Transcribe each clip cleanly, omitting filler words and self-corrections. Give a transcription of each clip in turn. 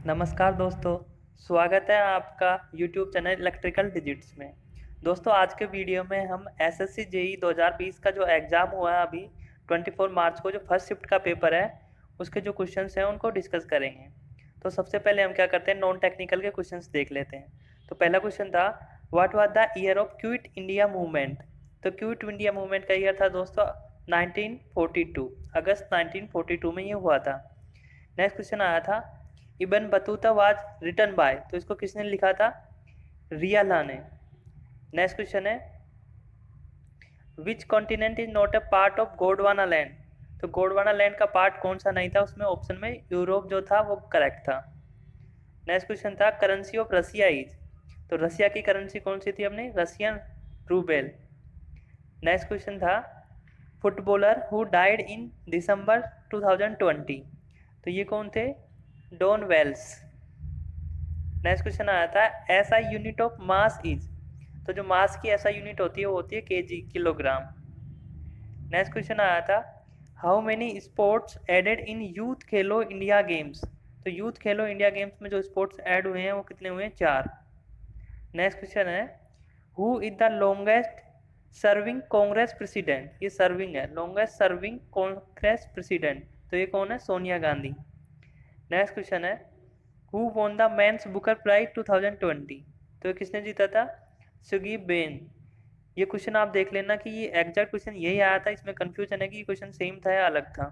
नमस्कार दोस्तों, स्वागत है आपका YouTube चैनल इलेक्ट्रिकल डिजिट्स में। दोस्तों आज के वीडियो में हम एसएससी जेई 2020 का जो एग्ज़ाम हुआ है अभी 24 मार्च को, जो फर्स्ट शिफ्ट का पेपर है उसके जो क्वेश्चंस हैं उनको डिस्कस करेंगे। तो सबसे पहले हम क्या करते हैं, नॉन टेक्निकल के क्वेश्चंस देख लेते हैं। तो पहला क्वेश्चन था, what was the year of quit India movement. तो क्विट इंडिया मूवमेंट का ईयर था दोस्तों 1942, अगस्त 1942 में ये हुआ था। नेक्स्ट क्वेश्चन आया था, Ibn Battuta was written by. तो इसको किसने लिखा था, रियाला ने। नेक्स्ट क्वेश्चन है, which continent is not a part of Gondwana land. तो गोंडवाना लैंड का पार्ट कौन सा नहीं था, उसमें ऑप्शन में यूरोप जो था वो करेक्ट था। नेक्स्ट क्वेश्चन था, करेंसी ऑफ रसिया इज। तो रसिया की करेंसी कौन सी थी अपनी, रशियन रूबेल। नेक्स्ट क्वेश्चन था, फुटबॉलर हु डाइड इन दिसंबर 2020। तो ये कौन थे, डॉन वेल्स। नेक्स्ट क्वेश्चन आया था, ऐसा यूनिट ऑफ मास इज। तो जो मास की ऐसा यूनिट होती है वो होती है केजी, किलोग्राम। नेक्स्ट क्वेश्चन आया था, how many sports added in youth Khelo India games. तो यूथ खेलो इंडिया गेम्स में जो स्पोर्ट्स ऐड हुए हैं वो कितने हुए हैं, 4। नेक्स्ट क्वेश्चन है, who is the longest serving Congress president. ये सर्विंग है, लॉन्गेस्ट सर्विंग कांग्रेस प्रेसिडेंट। तो ये कौन है, सोनिया गांधी। नेक्स्ट क्वेश्चन है, who won the men's Booker Prize 2020। तो ये किसने जीता था, सुगी बेन। ये क्वेश्चन आप देख लेना कि ये एग्जैक्ट क्वेश्चन यही आया था, इसमें कंफ्यूजन है कि ये क्वेश्चन सेम था या अलग था।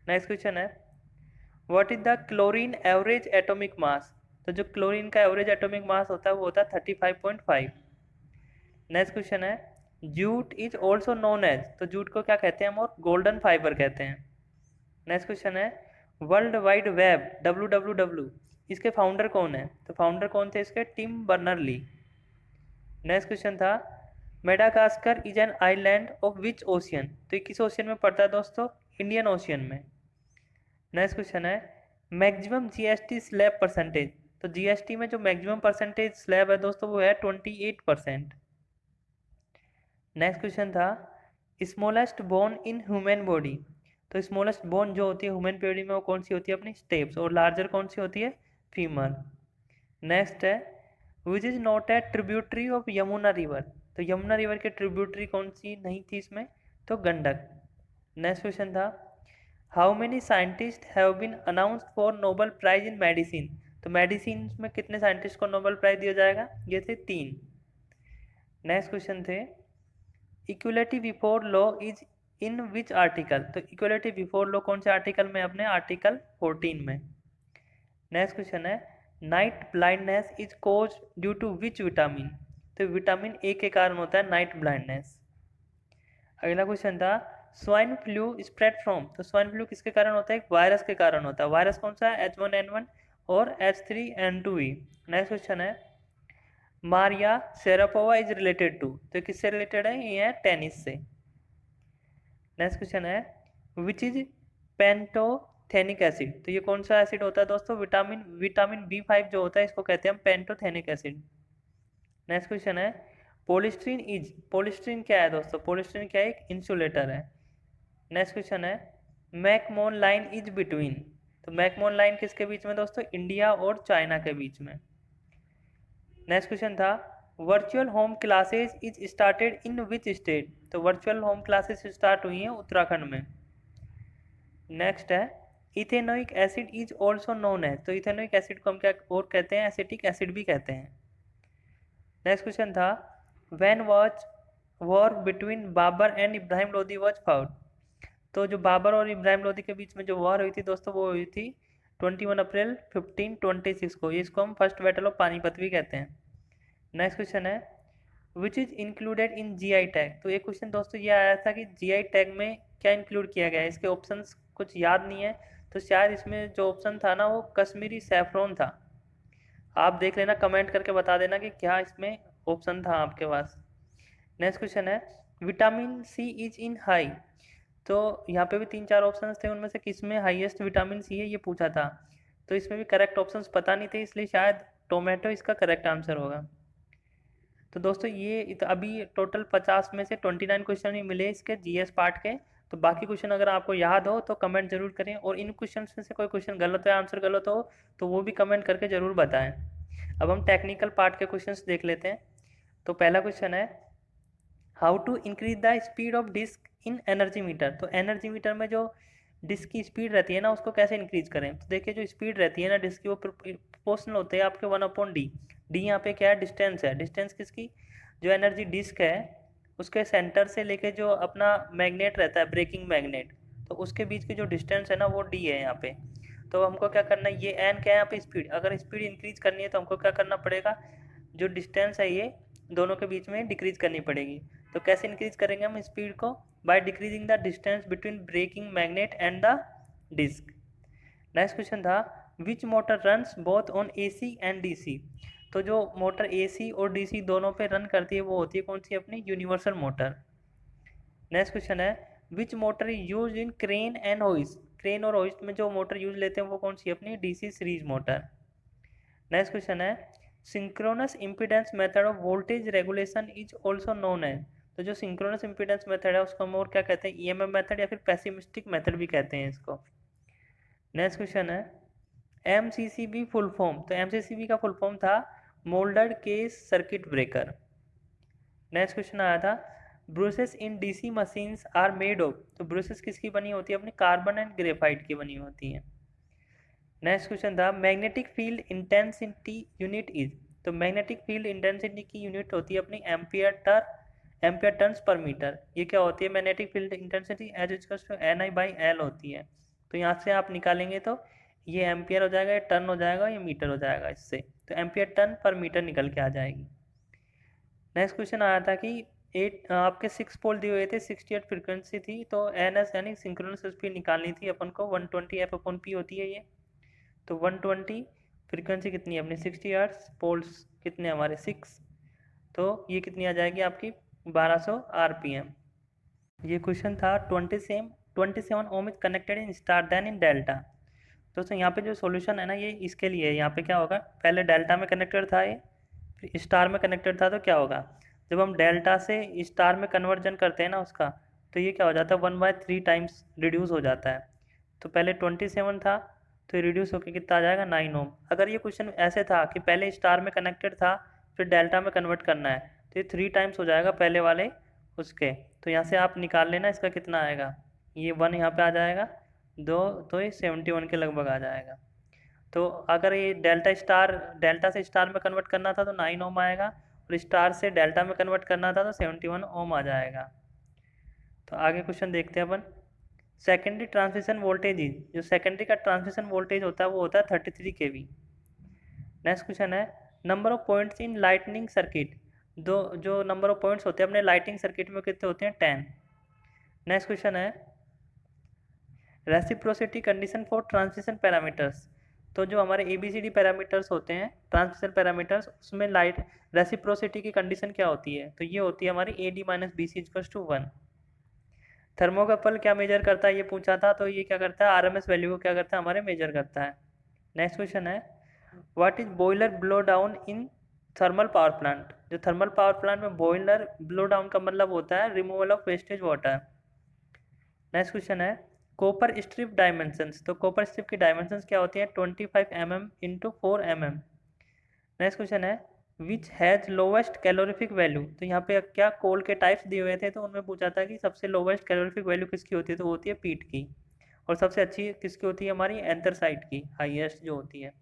नेक्स्ट क्वेश्चन है, what is the chlorine average atomic mass. तो जो क्लोरीन का एवरेज एटॉमिक मास होता है वो होता है 35.5। नेक्स्ट क्वेश्चन है, jute is also known as. तो जूट को क्या कहते हैं हम, और गोल्डन फाइबर कहते हैं। नेक्स्ट क्वेश्चन है, वर्ल्ड वाइड वेब WWW, इसके फाउंडर कौन है। तो फाउंडर कौन थे इसके, Tim Berners Lee. Next question था, Madagascar is an island of which ocean. तो ये किस ओशियन में पड़ता है दोस्तों, इंडियन ओशियन में। नेक्स्ट क्वेश्चन है, मैक्सिमम जीएसटी स्लैब परसेंटेज। तो जीएसटी में जो मैक्सिमम परसेंटेज स्लैब है दोस्तों वो है 28%। नेक्स्ट क्वेश्चन था, smallest bone in human body. तो स्मॉलेस्ट बोन जो होती है ह्यूमन बॉडी में वो कौन सी होती है, अपनी स्टेप्स, और लार्जर कौन सी होती है, फीमर। नेक्स्ट है, which is not a tributary of Yamuna river. तो यमुना रिवर के ट्रिब्यूटरी कौन सी नहीं थी इसमें, तो गंडक। नेक्स्ट क्वेश्चन था, how many scientist have been announced for Nobel Prize in medicine. तो मेडिसिन में कितने साइंटिस्ट को नोबेल प्राइज दिया जाएगा, ये थे 3। नेक्स्ट क्वेश्चन थे, equality before law is in which article. तो इक्वलिटी बिफोर लॉ कौन से आर्टिकल में, अपने आर्टिकल 14 में। नेक्स्ट क्वेश्चन है, night blindness is cause due to which vitamin. तो विटामिन ए के कारण होता है नाइट ब्लाइंडनेस। अगला क्वेश्चन था, स्वाइन फ्लू स्प्रेड फ्रॉम। तो स्वाइन फ्लू किसके कारण होता है, एक वायरस के कारण होता है। वायरस कौन सा है, H1N1 और H3N2E। नेक्स्ट क्वेश्चन है, मारिया शेरापोवा इज रिलेटेड टू। तो किससे रिलेटेड है, ये है टेनिस से। नेक्स्ट क्वेश्चन है, विच इज पेंटोथेनिक एसिड। तो ये कौन सा एसिड होता है दोस्तों, विटामिन B5 जो होता है इसको कहते हैं हम पेंटोथेनिक एसिड। नेक्स्ट क्वेश्चन है, पोलिस्ट्रीन इज। पोलिस्ट्रीन क्या है दोस्तों, पोलिस्ट्रीन क्या है, एक इंसुलेटर है। नेक्स्ट क्वेश्चन है, मैकमोन लाइन इज बिटवीन। तो मैकमोन लाइन किसके बीच में दोस्तों, इंडिया और चाइना के बीच में। नेक्स्ट क्वेश्चन था, virtual home classes is started in which state. तो वर्चुअल होम क्लासेस स्टार्ट हुई हैं उत्तराखंड में। नेक्स्ट है, ethanoic acid is also known है। तो इथेनोइक एसिड को हम क्या और कहते हैं, एसिटिक एसिड भी कहते हैं। नेक्स्ट क्वेश्चन था, when was war between Babur and Ibrahim Lodi was fought. तो जो बाबर और इब्राहिम लोदी के बीच में जो वॉर हुई थी दोस्तों वो हुई थी 21 अप्रैल 1526 को। इसको हम फर्स्ट बैटल ऑफ पानीपत भी कहते हैं। नेक्स्ट क्वेश्चन है, which is included in GI tag. तो ये क्वेश्चन दोस्तों ये आया था कि जीआई टैग में क्या इंक्लूड किया गया है, इसके ऑप्शंस कुछ याद नहीं है। तो शायद इसमें जो ऑप्शन था ना वो कश्मीरी सैफरॉन था। आप देख लेना, कमेंट करके बता देना कि क्या इसमें ऑप्शन था आपके पास। नेक्स्ट क्वेश्चन है, vitamin C is in high. तो यहाँ पे भी 3-4 ऑप्शंस थे, उनमें से किस में हाईएस्ट विटामिन सी है ये पूछा था। तो इसमें भी करेक्ट ऑप्शंस पता नहीं थे, इसलिए शायद टोमेटो इसका करेक्ट आंसर होगा। तो दोस्तों ये अभी टोटल 50 में से 29 क्वेश्चन ही मिले इसके जीएस पार्ट के। तो बाकी क्वेश्चन अगर आपको याद हो तो कमेंट जरूर करें, और इन क्वेश्चन में से कोई क्वेश्चन गलत है, आंसर गलत हो तो वो भी कमेंट करके जरूर बताएं। अब हम टेक्निकल पार्ट के क्वेश्चंस देख लेते हैं। तो पहला क्वेश्चन है, how to increase the speed of disc in energy meter. तो एनर्जी मीटर में जो डिस्क की स्पीड रहती है ना, उसको कैसे इंक्रीज करें। तो देखिए जो स्पीड रहती है ना डिस्क की, वो प्रोपोर्शनल होते हैं आपके 1/d। डी यहाँ पे क्या है, डिस्टेंस है। डिस्टेंस किसकी, जो एनर्जी डिस्क है उसके सेंटर से लेके जो अपना मैग्नेट रहता है, ब्रेकिंग मैग्नेट, तो उसके बीच की जो डिस्टेंस है ना वो डी है यहाँ पे। तो हमको क्या करना है, ये एन क्या है यहाँ पे, स्पीड। अगर स्पीड इंक्रीज करनी है तो हमको क्या करना पड़ेगा, जो डिस्टेंस है ये दोनों के बीच में डिक्रीज करनी पड़ेगी। तो कैसे इंक्रीज करेंगे हम स्पीड को, by decreasing the distance between breaking magnet and the disc. Next question था, which motor runs both on AC and DC. तो जो मोटर एसी और डीसी दोनों पे रन करती है वो होती है कौन सी, अपनी यूनिवर्सल मोटर। नेक्स्ट क्वेश्चन है, which motor use in crane and hoist. Crane और होइस्ट में जो मोटर यूज लेते हैं वो कौन सी, अपनी DC series motor. Next question है, synchronous impedance method of voltage regulation is also known as. तो जो सिंक्रोनस इम्पीडेंस मेथड है उसको हम और क्या कहते हैं, ईएमएफ मेथड या फिर पेसिमिस्टिक मेथड भी कहते हैं इसको। नेक्स्ट क्वेश्चन है, एमसीसीबी फुल फॉर्म। तो एमसीसीबी का फुल फॉर्म था मोल्डर्ड case circuit breaker. Next question आया था, brushes in DC machines are made of. तो ब्रूसेस किसकी बनी होती है, अपनी कार्बन एंड ग्रेफाइट की बनी होती है। नेक्स्ट क्वेश्चन था, magnetic field intensity unit is. तो मैग्नेटिक फील्ड इंटेंसिटी की यूनिट होती है अपनी एम्पियर टर्न्स पर मीटर। ये क्या होती है, magnetic field intensity as equals to NI/L होती है। तो यहाँ से आप निकालेंगे तो ये एम्पियर हो जाएगा, ये टर्न हो जाएगा, ये मीटर हो जाएगा इससे। तो एम्पियर टर्न पर मीटर निकल के आ जाएगी। नेक्स्ट क्वेश्चन आया था कि आपके 6 पोल दिए हुए थे, 68 फ्रिक्वेंसी थी, तो NS यानी सिंक्रोनस स्पीड निकालनी थी अपन को, 120 F/P होती है ये। तो 120 फ्रीक्वेंसी कितनी है अपनी, 60 हर्ट्ज, पोल्स कितने हमारे 6, तो ये कितनी आ जाएगी आपकी 1200 RPM। ये क्वेश्चन था 27 ohm is connected in star then in delta. दोस्तों यहाँ पे जो सॉल्यूशन है ना ये इसके लिए है। यहाँ पे क्या होगा, पहले डेल्टा में कनेक्टेड था ये, फिर स्टार में कनेक्टेड था, तो क्या होगा, जब हम डेल्टा से स्टार में कन्वर्जन करते हैं ना उसका, तो ये क्या हो जाता है 1/3 टाइम्स रिड्यूस हो जाता है। तो पहले 27 था, तो रिड्यूस होकर कितना आ जाएगा 9 ओम। अगर ये क्वेश्चन ऐसे था कि पहले स्टार में कनेक्टेड था फिर डेल्टा में कन्वर्ट करना है, तो ये 3 टाइम्स हो जाएगा पहले वाले उसके। तो यहाँ से आप निकाल लेना इसका कितना आएगा, ये 1 यहाँ पे आ जाएगा, 2 तो ये 71 के लगभग आ जाएगा। तो अगर ये डेल्टा से स्टार में कन्वर्ट करना था तो 9 ओम आएगा, और स्टार से डेल्टा में कन्वर्ट करना था तो 71 ओम आ जाएगा। तो आगे क्वेश्चन देखते हैं अपन, सेकेंडरी ट्रांसमिशन वोल्टेज इज। जो सेकेंडरी का ट्रांसमिशन वोल्टेज होता है वो होता है 33 kV। नेक्स्ट क्वेश्चन है, number of points in lightning circuit. जो नंबर ऑफ पॉइंट्स होते हैं अपने लाइटिंग सर्किट में कितने होते हैं, 10। नेक्स्ट क्वेश्चन है, reciprocity condition for transmission parameters. तो जो हमारे ABCD पैरामीटर्स होते हैं ट्रांसमिशन पैरामीटर्स, उसमें लाइट रेसिप्रोसिटी की कंडीशन क्या होती है, तो ये होती है हमारी AD - BC = 1। थर्मोकपल क्या मेजर करता है ये पूछा था, तो ये क्या करता है RMS वैल्यू को क्या करता है हमारे मेजर करता है। नेक्स्ट क्वेश्चन है, what is boiler blow down in thermal power plant. जो थर्मल पावर प्लांट में बॉयलर ब्लो डाउन का मतलब होता है removal of wastage water. Next question है, कॉपर स्ट्रिप डायमेंशंस। तो कॉपर स्ट्रिप की डायमेंशंस क्या होती है, 25 mm × 4 mm। नेक्स्ट क्वेश्चन है, which has lowest calorific value. तो यहाँ पे क्या कोल के टाइप्स दिए हुए थे, तो उनमें पूछा था कि सबसे लोवेस्ट कैलोरीफिक वैल्यू किसकी होती है, तो वो होती है पीट की। और सबसे अच्छी किसकी होती है, हमारी एंथ्रासाइट की हाईएस्ट जो होती है।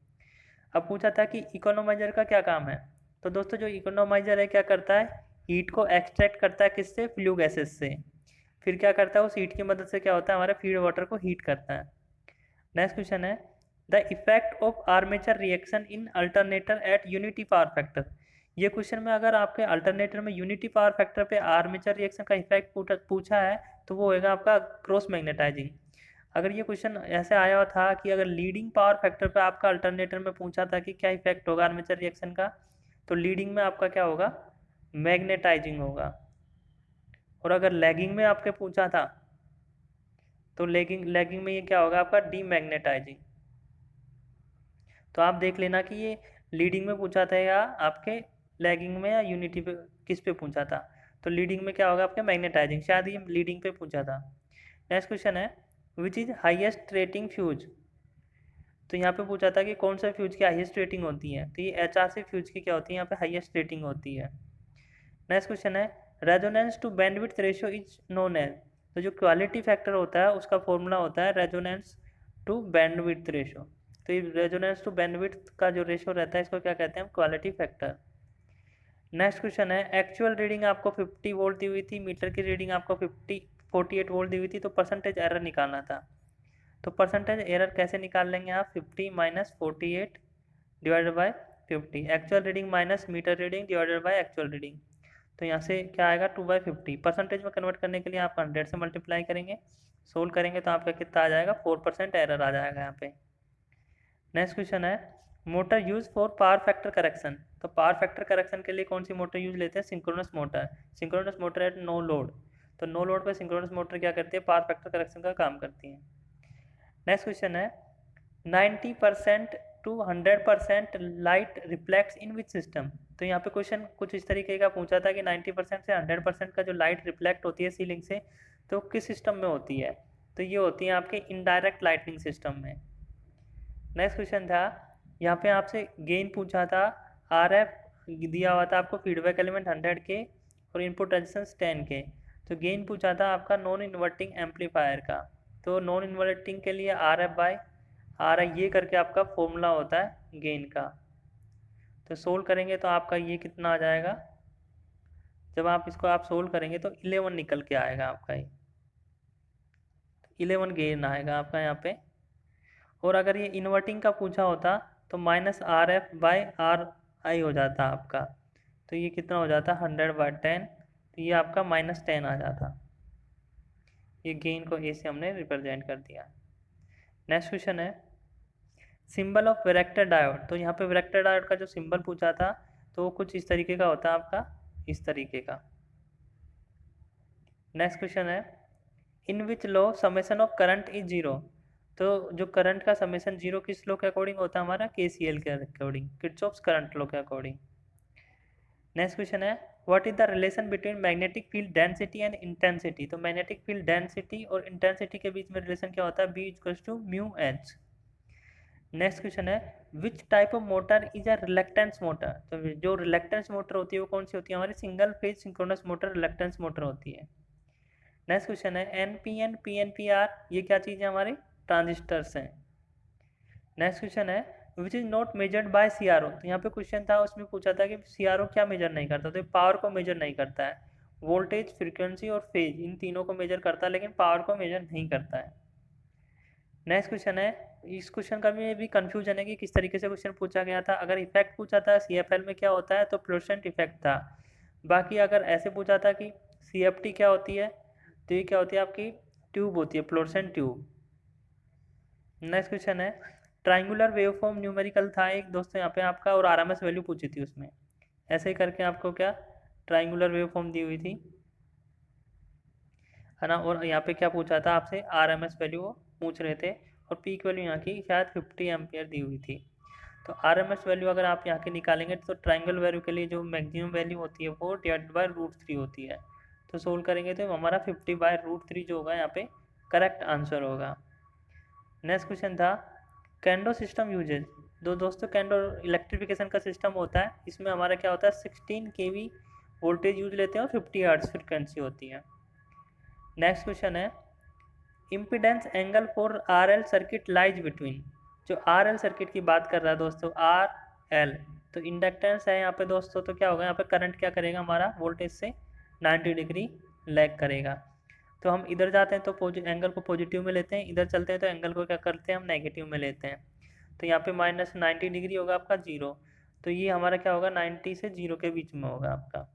अब पूछा था कि इकोनोमाइजर का क्या काम है। तो दोस्तों जो इकोनोमाइजर है क्या करता है, हीट को एक्सट्रैक्ट करता है किससे, फ्लू गैसेस से। फिर क्या करता है उस हीट की मदद से क्या होता है, हमारे फीड वाटर को हीट करता है। नेक्स्ट क्वेश्चन है, the effect of armature reaction in alternator eight unity power factor. ये क्वेश्चन में अगर आपके अल्टरनेटर में यूनिटी पावर फैक्टर पे आर्मेचर रिएक्शन का इफेक्ट पूछा है तो वो होगा आपका क्रॉस मैग्नेटाइजिंग। अगर ये क्वेश्चन ऐसे आया हुआ था कि अगर लीडिंग पावर फैक्टर पे आपका अल्टरनेटर में पूछा था कि क्या इफेक्ट होगा आर्मेचर रिएक्शन का, तो लीडिंग में आपका क्या होगा, मैग्नेटाइजिंग होगा। और अगर लैगिंग में आपके पूछा था तो लैगिंग में ये क्या होगा आपका, डीमैग्नेटाइजिंग। तो आप देख लेना कि ये लीडिंग में पूछा था या आपके लैगिंग में या यूनिटी पे किस पे पूछा था। तो लीडिंग में क्या होगा आपके मैग्नेटाइजिंग, शायद ये लीडिंग पे पूछा था। नेक्स्ट क्वेश्चन है which is highest rating fuse. तो यहाँ पे पूछा था कि कौन सा फ्यूज की हाईएस्ट रेटिंग होती है, तो ये HRC फ्यूज की क्या होती है, यहाँ पे हाईएस्ट रेटिंग होती है। नेक्स्ट क्वेश्चन है resonance to bandwidth ratio is known as. तो जो क्वालिटी फैक्टर होता है उसका फॉर्मूला होता है रेजोनेंस टू बैंडविड्थ रेशियो। तो ये रेजोनेंस टू बैंडविड्थ का जो रेशियो रहता है इसको क्या कहते हैं, क्वालिटी फैक्टर। नेक्स्ट क्वेश्चन है एक्चुअल रीडिंग आपको 50 वोल्ट दी हुई थी, मीटर की रीडिंग आपको 48 वोल्ट दी हुई थी, तो परसेंटेज एरर निकालना था। तो परसेंटेज एरर कैसे निकाल लेंगे आप, 50 minus 48 divided by 50, actual reading minus meter reading divided by actual reading. तो यहाँ से क्या आएगा 2/50। परसेंटेज में कन्वर्ट करने के लिए आप 100 से मल्टीप्लाई करेंगे, सोल्व करेंगे तो आपका कितना आ जाएगा, 4% एरर आ जाएगा यहाँ पे। नेक्स्ट क्वेश्चन है motor use for power factor correction. तो पावर फैक्टर करेक्शन के लिए कौन सी मोटर यूज लेते हैं, synchronous motor. Synchronous motor at no load. तो नो लोड पर सिंक्रोनस मोटर क्या करती है, पावर फैक्टर करेक्शन का काम करती है। नेक्स्ट क्वेश्चन है 90% to 100% light reflects in which system. तो यहाँ पे क्वेश्चन कुछ इस तरीके का पूछा था कि 90% से 100% का जो लाइट रिफ्लेक्ट होती है सीलिंग से, तो किस सिस्टम में होती है, तो ये होती है आपके इनडायरेक्ट लाइटनिंग सिस्टम में। नेक्स्ट क्वेश्चन था यहाँ पे आपसे गेन पूछा था, RF दिया हुआ था आपको फीडबैक एलिमेंट 100 के और इनपुट रेजिस्टेंस 10 के। तो गेन पूछा था आपका नॉन इन्वर्टिंग एम्पलीफायर का। तो नॉन इन्वर्टिंग के लिए RF बाय RI ये करके आपका फॉर्मूला होता है गेन का। तो सोल्व करेंगे तो आपका ये कितना आ जाएगा, जब आप इसको आप सोल्व करेंगे तो 11 निकल के आएगा आपका, ये 11 गेन आएगा आपका यहाँ पे। और अगर ये इन्वर्टिंग का पूछा होता तो -RF बाय RI हो जाता आपका, तो ये कितना हो जाता 100/10, तो ये आपका -10 आ जाता। ये गेन को ए से हमने रिप्रेजेंट कर दिया। नेक्स्ट क्वेश्चन है सिंबल ऑफ वैरेक्टर डायोड। तो यहाँ पे वैरेक्टर डायोड का जो सिंबल पूछा था तो वो कुछ इस तरीके का होता है आपका, इस तरीके का। नेक्स्ट क्वेश्चन है in which law summation of current is zero. तो जो करंट का समेशन जीरो किस लॉ के अकॉर्डिंग होता है, हमारा KCL के अकॉर्डिंग, किर्चॉफ्स करंट लॉ के अकॉर्डिंग। नेक्स्ट क्वेश्चन है what is the relation between magnetic field density and intensity. तो मैग्नेटिक फील्ड डेंसिटी और इंटेंसिटी के बीच में रिलेशन क्या होता है, B=μH। नेक्स्ट क्वेश्चन है which type of motor is a reluctance motor. तो जो रिलक्टेंस मोटर होती है वो कौन सी होती है, हमारी single phase synchronous motor reluctance motor होती है। नेक्स्ट क्वेश्चन है NPN PNPR ये क्या चीज़ है, हमारे ट्रांजिस्टर्स हैं। नेक्स्ट क्वेश्चन है which is not measured by CRO। तो यहाँ पे क्वेश्चन था उसमें पूछा था कि CRO क्या मेजर नहीं करता, तो पावर को मेजर नहीं करता है, वोल्टेज फ्रीक्वेंसी और फेज इन तीनों को मेजर करता है लेकिन पावर को मेजर नहीं करता है। नेक्स्ट क्वेश्चन है इस क्वेश्चन का भी कंफ्यूजन है कि किस तरीके से क्वेश्चन पूछा गया था। अगर इफेक्ट पूछा था CFL में क्या होता है, तो फ्लोरेसेंट इफेक्ट था। बाकी अगर ऐसे पूछा था कि CFT क्या होती है, तो ये क्या होती है आपकी ट्यूब होती है, फ्लोरेसेंट ट्यूब। नेक्स्ट क्वेश्चन है ट्राइंगुलर वेवफॉर्म न्यूमेरिकल था एक दोस्तों यहाँ पे आपका, और RMS वैल्यू पूछी थी उसमें, ऐसे ही करके आपको क्या ट्राइंगुलर वेवफॉर्म दी हुई थी, है ना। और यहाँ पे क्या पूछा था आपसे, RMS वैल्यू पूछ रहे थे, और पीक वैल्यू यहाँ की शायद 50 एम्पियर दी हुई थी। तो RMS वैल्यू अगर आप यहाँ के निकालेंगे तो ट्राइंगल वैल्यू के लिए जो मैक्सिमम वैल्यू होती है वो /√3 होती है। तो सोल्व करेंगे तो हमारा 50/√3 जो होगा यहाँ पे करेक्ट आंसर होगा। नेक्स्ट क्वेश्चन था कैंडो सिस्टम यूजेज। दोस्तों कैंडो इलेक्ट्रिफिकेशन का सिस्टम होता है, इसमें हमारा क्या होता है 16 kV वोल्टेज यूज लेते हैं और 50 हर्ट्ज फ्रिक्वेंसी होती है। नेक्स्ट क्वेश्चन है impedance angle for RL circuit lies between. जो RL सर्किट की बात कर रहा है दोस्तों, RL तो इंडक्टेंस है यहाँ पे दोस्तों, तो क्या होगा यहाँ पे करंट क्या करेगा हमारा वोल्टेज से 90 डिग्री लैग करेगा। तो हम इधर जाते हैं तो एंगल को पॉजिटिव में लेते हैं, इधर चलते हैं तो एंगल को क्या करते हैं हम नेगेटिव में लेते हैं। तो यहाँ पे -90 डिग्री होगा आपका 0, तो ये हमारा क्या होगा 90 से 0 के बीच में होगा आपका।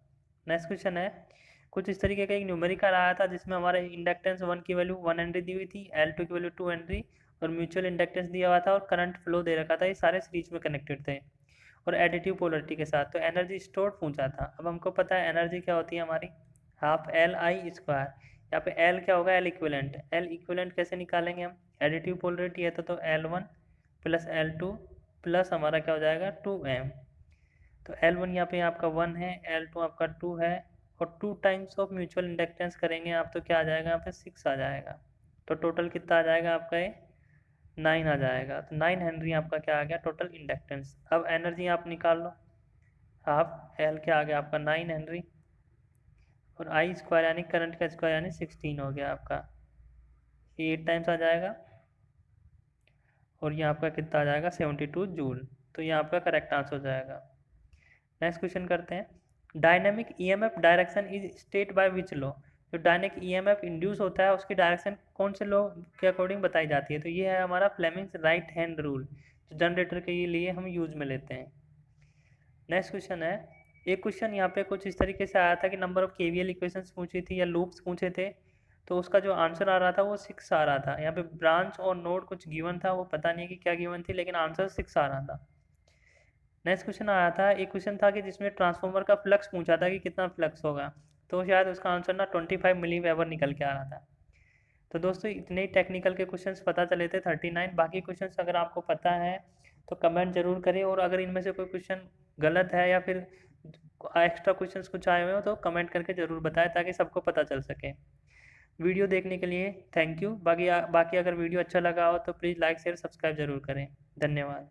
नेक्स्ट क्वेश्चन है कुछ इस तरीके का एक न्यूमेरिकल आया था जिसमें हमारे इंडक्टेंस 1 की वैल्यू 1 हेनरी दी हुई थी, L2 की वैल्यू 2 हेनरी और म्यूचुअल इंडक्टेंस दिया हुआ था और करंट फ्लो दे रखा था, ये सारे सीरीज में कनेक्टेड थे और एडिटिव पोलरिटी के साथ। तो एनर्जी स्टोर्ड पूछा था। अब हमको पता है एनर्जी क्या होती है हमारी, हाफ LI²। यहाँ पे L क्या होगा, L इक्विवेलेंट कैसे निकालेंगे हम, एडिटिव पोलरिटी है तो L1 + L2 प्लस हमारा क्या हो जाएगा 2M। तो L1 यहाँ पे आपका 1 है, L2 आपका 2 है, और 2 टाइम्स ऑफ म्यूचुअल इंडक्टेंस करेंगे आप तो क्या आ जाएगा यहाँ पे 6 आ जाएगा। तो टोटल कितना आ जाएगा आपका ये 9 आ जाएगा। तो 9 हेनरी आपका क्या आ गया टोटल इंडक्टेंस। अब एनर्जी आप निकाल लो, हाफ एल क्या आ गया आपका 9 हेनरी, और आई स्क्वायर यानी करंट का स्क्वायर यानी 16 हो गया आपका, ये 8 टाइम्स आ जाएगा, और ये आपका कितना आ जाएगा 72 जूल। तो ये आपका करेक्ट आंसर हो जाएगा। नेक्स्ट क्वेश्चन करते हैं। Dynamic EMF direction is state by which law. जो डायनेमिक ईएमएफ इंड्यूस होता है उसकी डायरेक्शन कौन से लॉ के अकॉर्डिंग बताई जाती है। तो ये है हमारा फ्लेमिंग्स राइट हैंड रूल, जो जनरेटर के लिए हम यूज में लेते हैं। नेक्स्ट क्वेश्चन है, एक क्वेश्चन यहाँ पे कुछ इस तरीके से आया था कि नंबर ऑफ केवीएल इक्वेशंस पूछी थी या लूप्स पूछे थे, तो उसका जो आंसर आ रहा था वो 6 आ रहा था। यहाँ पे ब्रांच और नोड कुछ गिवन था, वो पता नहीं है कि क्या गिवन थी, लेकिन आंसर 6 आ रहा था। नेक्स्ट क्वेश्चन आया था, एक क्वेश्चन था कि जिसमें ट्रांसफार्मर का फ्लक्स पूछा था कि कितना फ्लक्स होगा, तो शायद उसका आंसर ना 25 मिली वेबर निकल के आ रहा था। तो दोस्तों इतने ही टेक्निकल के क्वेश्चंस पता चले थे 39। बाकी क्वेश्चंस अगर आपको पता है तो कमेंट जरूर करें, और अगर इनमें से कोई क्वेश्चन गलत है या फिर एक्स्ट्रा क्वेश्चंस कुछ आए हुए हो तो कमेंट करके ज़रूर बताएं ताकि सबको पता चल सके। वीडियो देखने के लिए थैंक यू। बाकी अगर वीडियो अच्छा लगा हो तो प्लीज़ लाइक शेयर सब्सक्राइब जरूर करें। धन्यवाद।